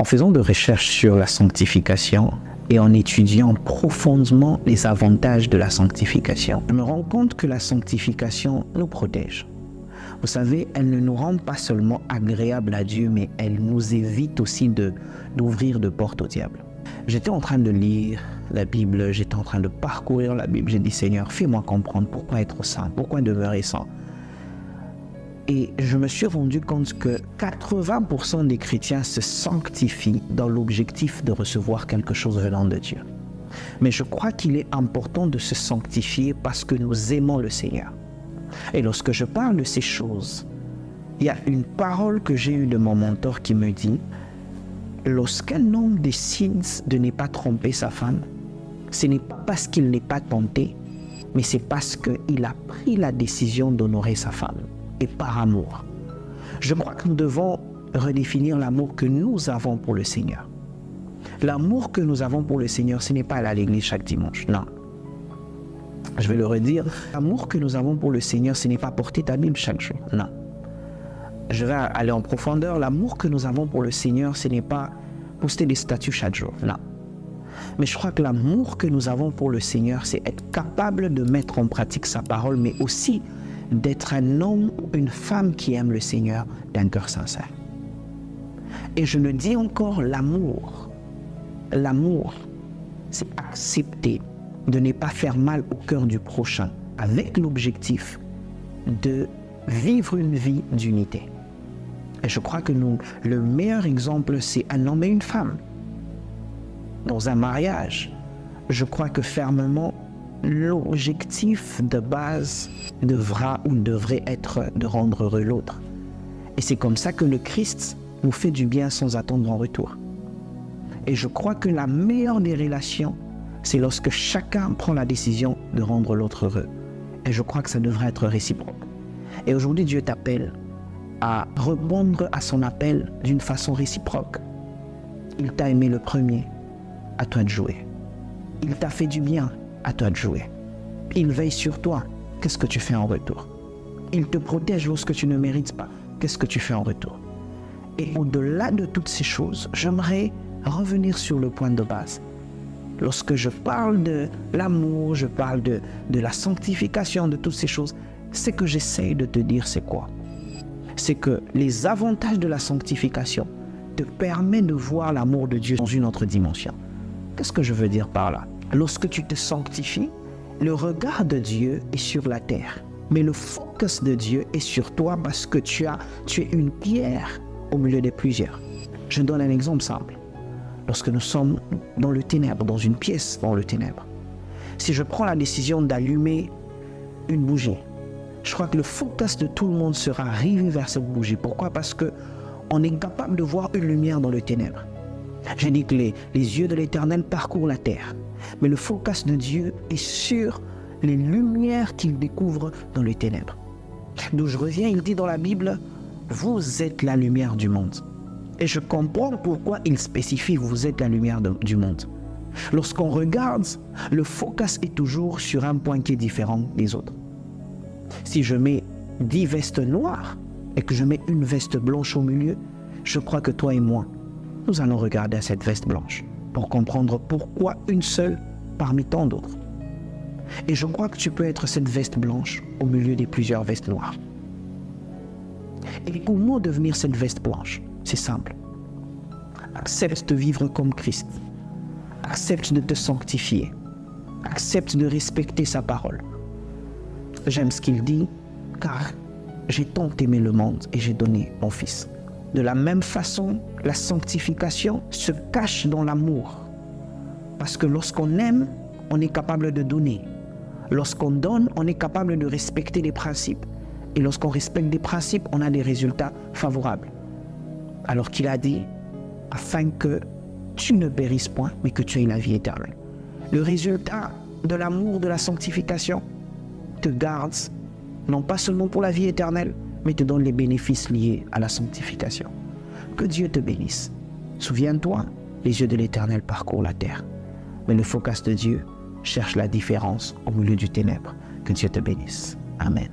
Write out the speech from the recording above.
En faisant de recherches sur la sanctification et en étudiant profondément les avantages de la sanctification, je me rends compte que la sanctification nous protège. Vous savez, elle ne nous rend pas seulement agréables à Dieu, mais elle nous évite aussi d'ouvrir de portes au diable. J'étais en train de lire la Bible, j'étais en train de parcourir la Bible. J'ai dit, Seigneur, fais-moi comprendre pourquoi être saint, pourquoi demeurer saint. Et je me suis rendu compte que 80% des chrétiens se sanctifient dans l'objectif de recevoir quelque chose venant de Dieu. Mais je crois qu'il est important de se sanctifier parce que nous aimons le Seigneur. Et lorsque je parle de ces choses, il y a une parole que j'ai eue de mon mentor qui me dit « Lorsqu'un homme décide de ne pas tromper sa femme, ce n'est pas parce qu'il n'est pas tenté, mais c'est parce qu'il a pris la décision d'honorer sa femme. Et par amour. » Je crois que nous devons redéfinir l'amour que nous avons pour le Seigneur. L'amour que nous avons pour le Seigneur, ce n'est pas aller à l'église chaque dimanche, non. Je vais le redire, l'amour que nous avons pour le Seigneur, ce n'est pas porter ta Bible chaque jour, non. Je vais aller en profondeur, l'amour que nous avons pour le Seigneur, ce n'est pas poster des statuts chaque jour, non. Mais je crois que l'amour que nous avons pour le Seigneur, c'est être capable de mettre en pratique sa parole, mais aussi d'être un homme ou une femme qui aime le Seigneur d'un cœur sincère. Et je le dis encore, l'amour, c'est accepter de ne pas faire mal au cœur du prochain avec l'objectif de vivre une vie d'unité. Et je crois que le meilleur exemple, c'est un homme et une femme. Dans un mariage, je crois que fermement, l'objectif de base devrait être de rendre heureux l'autre. Et c'est comme ça que le Christ nous fait du bien sans attendre en retour. Et je crois que la meilleure des relations, c'est lorsque chacun prend la décision de rendre l'autre heureux. Et je crois que ça devrait être réciproque. Et aujourd'hui, Dieu t'appelle à répondre à son appel d'une façon réciproque. Il t'a aimé le premier, à toi de jouer. Il t'a fait du bien, à toi de jouer. Il veille sur toi, qu'est-ce que tu fais en retour? Il te protège lorsque tu ne mérites pas, qu'est-ce que tu fais en retour? Et au-delà de toutes ces choses, j'aimerais revenir sur le point de base. Lorsque je parle de l'amour, je parle de la sanctification, de toutes ces choses, ce que j'essaye de te dire, c'est quoi? C'est que les avantages de la sanctification te permettent de voir l'amour de Dieu dans une autre dimension. Qu'est-ce que je veux dire par là? Lorsque tu te sanctifies, le regard de Dieu est sur la terre. Mais le focus de Dieu est sur toi parce que tu es une pierre au milieu des plusieurs. Je donne un exemple simple. Lorsque nous sommes dans le ténèbre, dans une pièce dans le ténèbre, si je prends la décision d'allumer une bougie, je crois que le focus de tout le monde sera rivé vers cette bougie. Pourquoi? Parce qu'on est capable de voir une lumière dans le ténèbre. J'ai dit que les yeux de l'Éternel parcourent la terre. Mais le focus de Dieu est sur les lumières qu'il découvre dans les ténèbres. D'où je reviens, il dit dans la Bible, « Vous êtes la lumière du monde ». Et je comprends pourquoi il spécifie « Vous êtes la lumière du monde ». Lorsqu'on regarde, le focus est toujours sur un point qui est différent des autres. Si je mets 10 vestes noires et que je mets une veste blanche au milieu, je crois que toi et moi, nous allons regarder à cette veste blanche pour comprendre pourquoi une seule parmi tant d'autres. Et je crois que tu peux être cette veste blanche au milieu des plusieurs vestes noires. Et comment devenir cette veste blanche? C'est simple. Accepte de vivre comme Christ. Accepte de te sanctifier. Accepte de respecter sa parole. J'aime ce qu'il dit, car j'ai tant aimé le monde et j'ai donné mon Fils. De la même façon, la sanctification se cache dans l'amour. Parce que lorsqu'on aime, on est capable de donner. Lorsqu'on donne, on est capable de respecter les principes. Et lorsqu'on respecte des principes, on a des résultats favorables. Alors qu'il a dit, afin que tu ne périsses point, mais que tu aies la vie éternelle. Le résultat de l'amour, de la sanctification, te garde, non pas seulement pour la vie éternelle, mais te donne les bénéfices liés à la sanctification. Que Dieu te bénisse. Souviens-toi, les yeux de l'Éternel parcourent la terre. Mais le focus de Dieu cherche la différence au milieu du ténèbre. Que Dieu te bénisse. Amen.